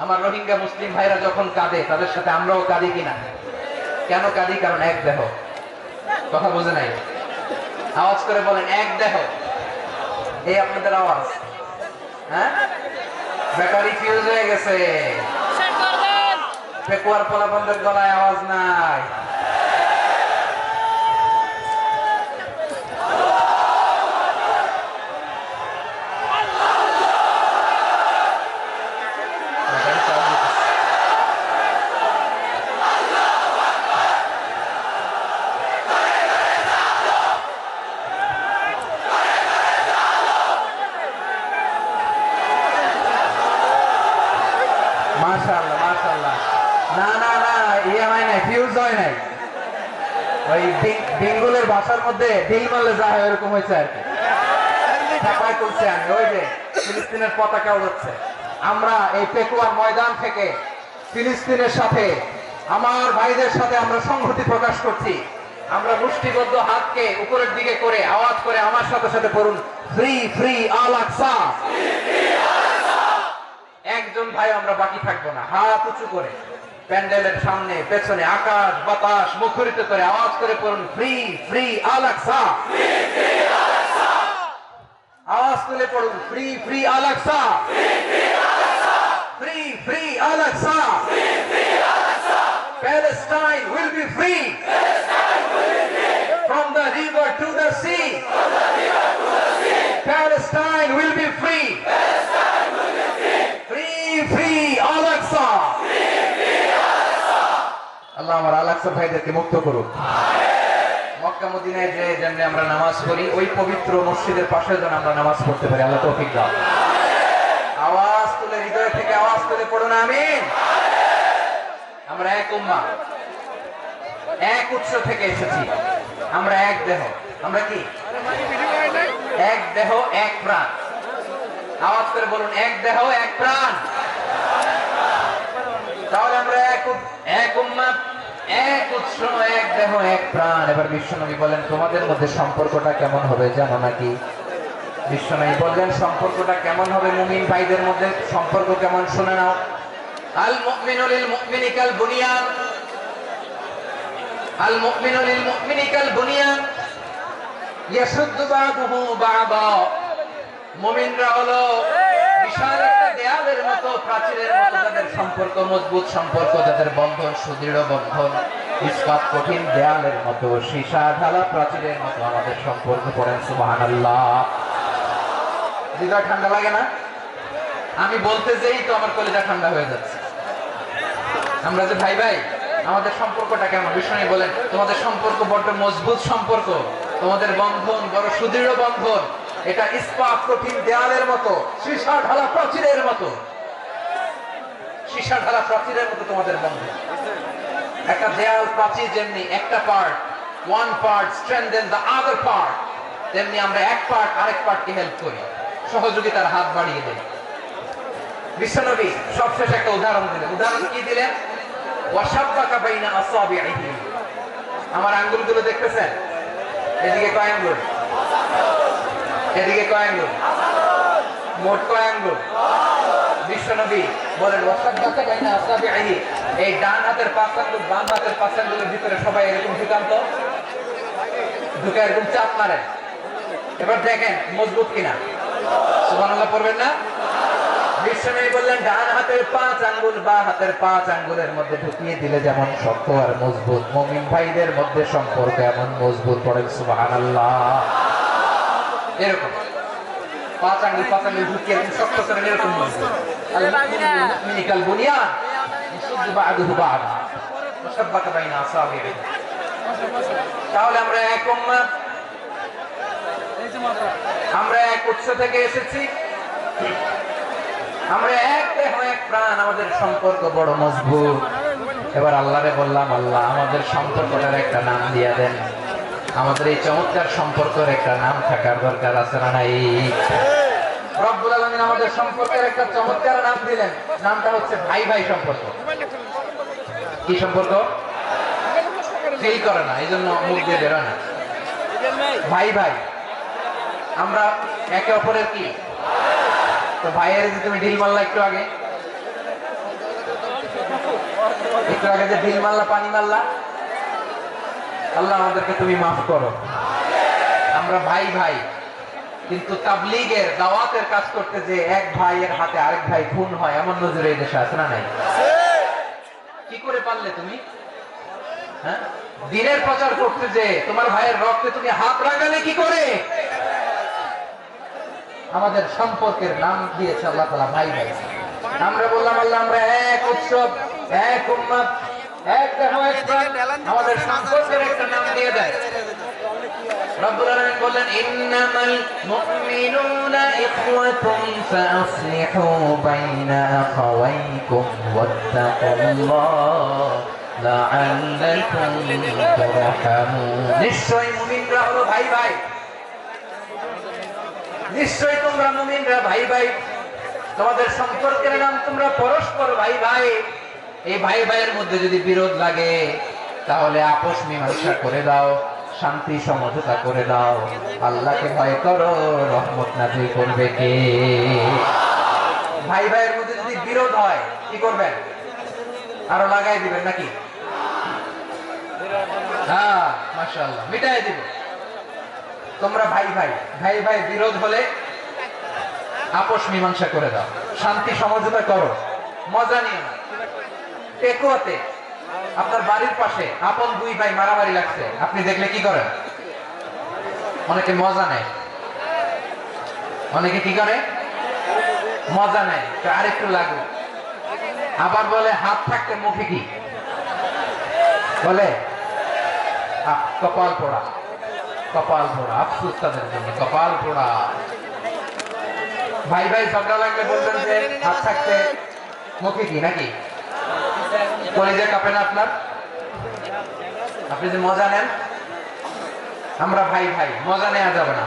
S1: আমার রোহিঙ্গা মুসলিম ভাইরা যখন কাঁদে তাদের সাথে আমরাও কাঁদি কিনা? কেন কাঁদি? কারণ এক দেহ। কথা বোঝে নাই? আওয়াজ করে বলেন এক দেহ। এই আপনাদের আওয়াজ, হ্যাঁ? ব্যাটারি ফিউজ হয়ে গেছে, পেকুয়ার পোলাপনদের গলায় আওয়াজ নাই। মাশাআল্লাহ মাশাআল্লাহ। না না না, ইএমআই নাই, ফিউজ হয় নাই। ওই বেঙ্গলের ভাষার মধ্যে ডিল মারলে যা হয় এরকম হয়েছে আর কি। ছাপায় তুলছে আমি, ওই যে ফিলিস্তিনের পতাকা উড়ছে। আমরা এই পেকুয়ার ময়দান থেকে ফিলিস্তিনের সাথে, আমার ভাইদের সাথে আমরা সংহতি প্রকাশ করছি। আমরা মুষ্টিবদ্ধ হাতকে উপরের দিকে করে আওয়াজ করে আমার সাথে সাথে পড়ুন, ফ্রি ফ্রি আল আকসা। একজন ভাই আমরা বাকি থাকবো না, হাত উঁচু করে প্যান্ডেলের সামনে পেছনে আকাশ বাতাস মুখরিত করে আওয়াজ করে পড়ুন, ফ্রি ফ্রি আল আকসা। আওয়াজ তুলে পড়ুন, free free Al Aqsa, free free Al Aqsa. Palestine will be free from the river to the sea. Palestine will be free. Free free Al Aqsa. আল্লাহ আমার আল আকসা ভাইদেরকে মুক্ত করুন। মক্কা মদিনায় যে যেমনি আমরা নামাজ পড়ি ওই পবিত্র মসজিদের পাশে যেন আমরা নামাজ পড়তে পারি। আল্লাহ তৌফিক দাও। আওয়াজ তুলে, হৃদয় থেকে আওয়াজ তুলে পড়ুন আমিন। আমরা এক উম্মাহ, এক উৎস থেকে এসেছি। আমরা এক দেহ। আমরা কি? এক দেহ এক প্রাণ। আওয়াজ করে বলুন, এক দেহ এক প্রাণ। তাহলে আমরা এক উম্মাহ, এক উৎস, এক দেহ এক প্রাণ। এবার বিশ্বনবী বলেন, তোমাদের মধ্যে সম্পর্কটা কেমন হবে জানো নাকি? বিশ্বনবী বললেন, সম্পর্কটা কেমন হবে? মুমিন ভাইদের মধ্যে সম্পর্ক কেমন শুনে নাও। আল মুমিনু লিল মুমিনি কাল বুনিয়ান, আল মুমিনু লিল মুমিনি কাল বুনিয়ান ইয়াশুদ্দু বা'দুহু বা'দা। মুমিনরা হলো বিশাল একটা দেয়ালের মতো, প্রাচীরের মতো। যাদের সম্পর্ক মজবুত সম্পর্ক, যাদের বন্ধন সুদৃঢ় বন্ধন, ইস্পাত কঠিন দেয়ালের মতো, সীসা ঢালা প্রাচীরের মতো আমাদের সম্পর্ক। পড়েন সুবহানাল্লাহ। হৃদয় ঠান্ডা লাগে না? আমি বলতে যেই তো আমার কলিজা ঠান্ডা হয়ে যাচ্ছে। আমরা যে ভাই ভাই, আমাদের সম্পর্কটা কেমন? বিষ্ণু বলেন, তোমাদের সম্পর্ক বড্ড মজবুত সম্পর্ক, তোমাদের বন্ধন বড় সুদৃঢ় বন্ধন। এটা ইস্পাত কঠিন দেয়ালের মতো, সীসা ঢালা প্রাচীরের মতো। সীসা ঢালা প্রাচীরের মতো তোমাদের বন্ধন। একটা দেয়াল প্রাচীর যেমনি একটা part, one part strengthen the other part, তেমনি আমরা এক পার্ট আরেক পার্টকে হেল্প করি, সহযোগিতার হাত বাড়িয়ে দেই। বিশ্বনবী সবশেষ একটা উদাহরণ দিলেন। উদাহরণ কি দিলেন? ওয়াশাব্বাকা বাইনা আসাবিহি। আমার আঙ্গুলগুলো দেখতেছেন? এদিকে কয় আঙ্গুল? এদিকে কয় আঙ্গুল? মোট কয় আঙ্গুল? বিশ্বনবী বলেন, ওয়াশাব্বাকা বাইনা আসাবিহি। এই ডান হাতের 5 আঙ্গুল বাম হাতের 5 আঙ্গুলের ভিতরে সবাই এরকম ঢুকান্ত, ঢুকে এরকম চাপ মারে। এবার দেখেন মজবুত কিনা। সুবহানাল্লাহ পড়বেন না? বিশ্বনবী বললেন, ডান হাতের 5 আঙ্গুল বাম হাতের 5 আঙ্গুলের মধ্যে ঢুকিয়ে দিলে যেমন শক্ত আর মজবুত, মুমিন ভাইদের মধ্যে সম্পর্ক এমন মজবুত। পড়েন সুবহানাল্লাহ। এরকম 5 আঙ্গুল ঢুকিয়ে শক্ত করে এরকম মজবুত। আল-মুমিনু কাল বুনিয়ান ইয়াশুদ্দু বা'দুহু বা'দা ওয়াশাব্বাকা বাইনা আসাবিহি। তাহলে আমরা এক উম্মাহ, আমরা এক উৎস থেকে এসেছি, আমরা এক দেহ এক প্রাণ, আমাদের সম্পর্ক বড় মজবুত। এবার আল্লাহরে বললাম, আল্লাহ আমাদের সম্পর্কটার একটা নাম দিয়া দেন। আমাদের এই চমৎকার সম্পর্কের একটা নাম থাকার দরকার আছে না নাই? রব্বুল আলামিন আমাদের সম্পর্কের একটা চমৎকার নাম দিলেন। নামটা হচ্ছে ভাই ভাই সম্পর্ক। কি সম্পর্ক? ফিল করে না, এই জন্য মুখ দিয়ে বেরোয় না। ভাই ভাই, আমরা একে অপরের কি? তো ভাইয়ের যে তুমি ঢিল মারলা একটু আগে যে ঢিল মারলা, পানি মারলা, আল্লাহ আমাদেরকে তুমি মাফ করো। আমরা ভাই ভাই, কিন্তু তাবলীগের দাওয়াতের কাজ করতে যে এক ভাইয়ের হাতে আরেক ভাই খুন হয়, এমন নজরে এই দেশে আছে না নাই? কি করে পারলে তুমি? হ্যাঁ, দিনের প্রচার করতে যে তোমার ভাইয়ের রক্তে তুমি হাত রাগালে কি করে? আমাদের সম্পর্কের নাম দিয়েছে আল্লাহ তাআলা ভাই ভাই। আমরা বললাম, আল্লাহ আমরা এক উৎসব, এক উম্মাহ, এক দেহ এক প্রাণ, আমাদের সম্পর্কের একটা নাম দিয়ে দেয়। রব্বুল আলামিন বলেন, ইন্নামাল মুমিনুনা ইখওয়াতুন ফাআসলিহু বাইনা আখাওয়াইকুম ওয়াত্তাকুল্লাহ লাআল্লাকুম তুরহামুন। নিশ্চয়ই মুমিনরা হলো ভাই ভাই, নিশ্চয়ই তোমরা মুমিনরা ভাই ভাই, তোমাদের সম্পর্কের নাম তোমরা পরস্পর ভাই ভাই। এই ভাই ভাইয়ের মধ্যে যদি বিরোধ লাগে তাহলে আপোষ মীমাংসা করে দাও, শান্তি সমঝোতা করে দাও। আল্লাহকে ভয় করো, রহমত নাযিল করবে কে? ভাই ভাইয়ের মধ্যে যদি বিরোধ হয় কি করবেন? আরো লাগাই দিবেন নাকি? হ্যাঁ, মাশাআল্লাহ, মিটাই দিব। তোমরা ভাই ভাই, ভাই ভাই বিরোধ হলে আপোষ মীমাংসা করে দাও, শান্তি সমঝোতা করো, মজা নিও না। টেকুয়াতে আপনার বাড়ির পাশে আপন দুই ভাই মারামারি লাগছে, আপনি দেখলে কি করেন? অনেকে মজা নেয়, অনেকে কি করে? মজা নেয়, আরেকটু লাগুক। আবার বলে হাত থাকতে মুখে কি বলে? কপাল পোড়া। কপাল পোড়া, আফসোস তাদের জন্য, কপাল পোড়া। ভাই ভাই ঝগড়া লাগলে বলবেন যে হাত থাকতে মুখে কি নাকি কলেজে কাঁপে না আপনার? আপনি যে মজা নেন, আমরা ভাই ভাই, মজা নেওয়া যাবে না,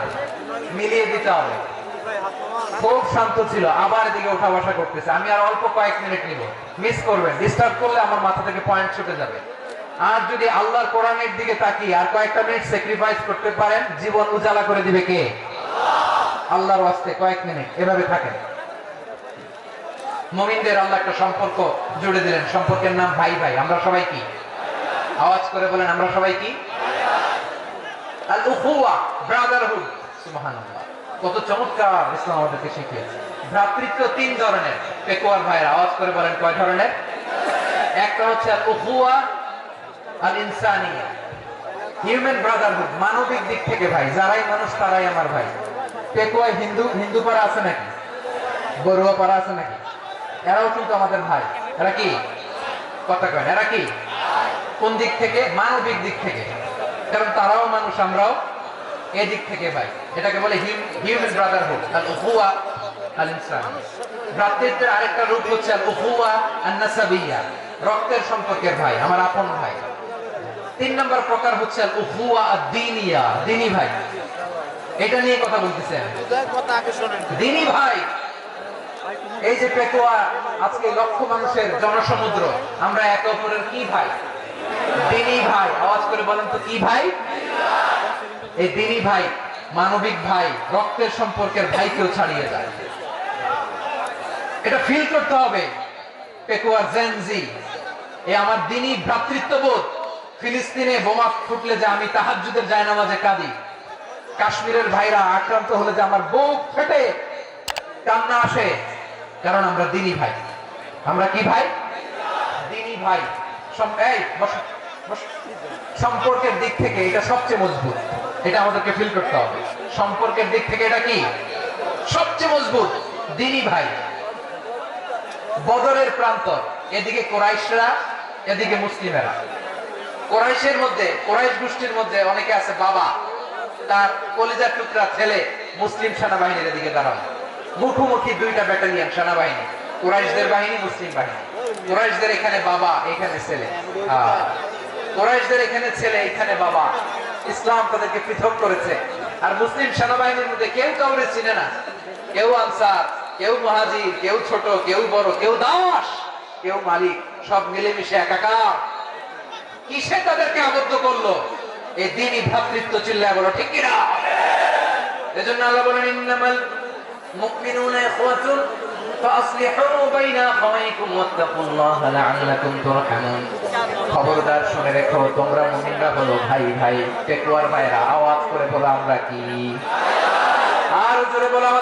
S1: মিলিয়ে দিতে হবে। খুব শান্ত ছিল, আবার দিকে ওঠা বসা করতেছে। আমি আর অল্প কয়েক মিনিট নিব, মিস করবেন, ডিস্টার্ব করলে আমার মাথা থেকে পয়েন্ট ছুটে যাবে। আর যদি আল্লাহর কোরআনের দিকে তাকিয়ে আর কয়েকটা মিনিট স্যাক্রিফাইস করতে পারেন, জীবন উজালা করে দিবে কে? আল্লাহর ওয়াস্তে কয়েক মিনিট এভাবে থাকেন। মুমিনদের আল্লাহ একটা সম্পর্ক জুড়ে দিলেন, সম্পর্কের নাম ভাই ভাই। আমরা সবাই কি? আওয়াজ করে বলেন, আমরা সবাই কি? আল উখুয়া, ব্রাদারহুড। সুবহানাল্লাহ, কত চমৎকার ইসলাম আমাদেরকে শিখিয়েছে। ভ্রাতৃত্ব তিন ধরনের। পেকুয়ার ভাইয়ের আওয়াজ করে বলেন, কয় ধরনের? একটা হচ্ছে আল উখুয়া আল ইনসানিয়া, হিউম্যান ব্রাদারহুড, মানবিক দিক থেকে ভাই, যারাই মানুষ তারাই আমার ভাই। পেকুয়ায় হিন্দু পাড়া আছে নাকি? বড়ুয়া পাড়া আছে নাকি? এরাও কিন্তু আমাদের ভাই। এরা কি? কথা কয়, এরা কি? কোন দিক থেকে? মানবিক দিক থেকে, কারণ তারাও মানুষ, আমরাও এদিক থেকে ভাই। এটাকে বলে হিউম্যান ব্রাদারহুড, আল উখুয়া আল ইনসান। ভ্রাতৃত্বের আরেকটা রূপ হচ্ছে আল উখুয়া আন নাসাবিয়্যা, রক্তের সম্পর্কের ভাই, আমার আপন ভাই। তিন নম্বর প্রকার হচ্ছে আল উখুয়া আদ-দীনিয়া, দ্বীনি ভাই। এটা নিয়ে কথা বলতেছেন, দ্বীনি ভাই। এই যে পেকুয়া আজকে লক্ষ মানুষের জনসমুদ্র, আমরা একে অপরের কি ভাই? দ্বীনি ভাই। আওয়াজ করে বলেন তো, কি ভাই? এই দ্বীনি ভাই, মানবিক ভাই, রক্তের সম্পর্কের ভাইকেও ছাড়িয়ে যায়। এটা ফিল করতে হবে। পেকুয়ার জেনজি, এই আমার দ্বীনি ভ্রাতৃত্ববোধ। ফিলিস্তিনে বোমা ফুটলে যে আমি তাহাজ্জুদের জায়নামাজে কাঁদি, কাশ্মীরের ভাইরা আক্রান্ত হলে যে আমার বুক ফেটে কান্না আসে, কারণ আমরা দ্বীনি ভাই। আমরা কি ভাই? দ্বীনি ভাই। সম্পর্কের দিক থেকে এটা সবচেয়ে মজবুত, এটা আমাদেরকে ফিল করতে হবে। সম্পর্কের দিক থেকে এটা কি? সবচেয়ে মজবুত, দ্বীনি ভাই। বদরের প্রান্তর, এদিকে কোরাইশরা, এদিকে মুসলিমেরা। কোরাইশের মধ্যে, কোরাইশ গোষ্ঠীর মধ্যে অনেকে আছে বাবা, তার কলিজার টুকরা ছেলে মুসলিম সেনাবাহিনীর এদিকে দাঁড়ানো, মুখোমুখি দুইটা ব্যাটালিয়ন সেনাবাহিনী, কোরাইশদের বাহিনী, মুসলিম বাহিনী। কোরাইশদের এখানে বাবা, এখানে ছেলে। কোরাইশদের এখানে ছেলে, এখানে বাবা। ইসলাম তাদেরকে পৃথক করেছে। আর মুসলিম সেনাবাহিনীর মধ্যে কেউ কাউরে চিনে না, কেউ আনসার, কেউ মুহাজির, কেউ ছোট, কেউ বড়, কেউ দাস, কেউ মালিক, সব মিলেমিশে একাকার। কিসে তাদেরকে আবদ্ধ করলো? এই দ্বীনি ভ্রাতৃত্ব। চিল্লায় বলো ঠিক কিনা? এজন্য আল্লাহ বলেন, ইন্নামাল মুমিনুনা ইখওয়াতুন ফাসলিহু বাইনা আখাওয়াইকুম ওয়াত্তাকুল্লাহা লাআল্লাকুম তুরহামুন। খবরদার শুনে রেখো, তোমরা মুমিনরা হলো ভাই ভাই। পেকুয়ার ভাইরা আওয়াজ করে বলো, আমরা কি? আর জোরে বলো।